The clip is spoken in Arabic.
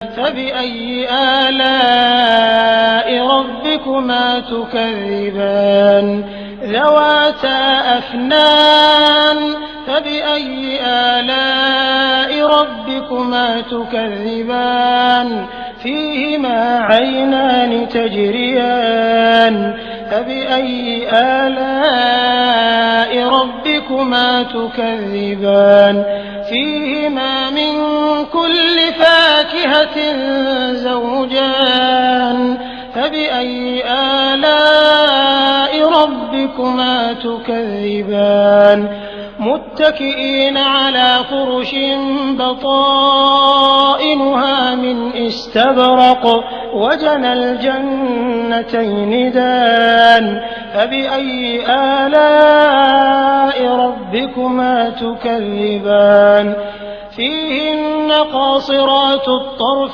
فبأي آلاء ربكما تكذبان ذواتا أفنان فبأي آلاء ربكما تكذبان فيهما عينان تجريان فبأي آلاء ربكما تكذبان فيهما من كل فاكهة زوجان فبأي آلاء ربكما تكذبان متكئين على فرش بطائنها من استبرق وجنى الجنتين دان فبأي آلاء ربكما تكذبان فيهن قاصرات الطرف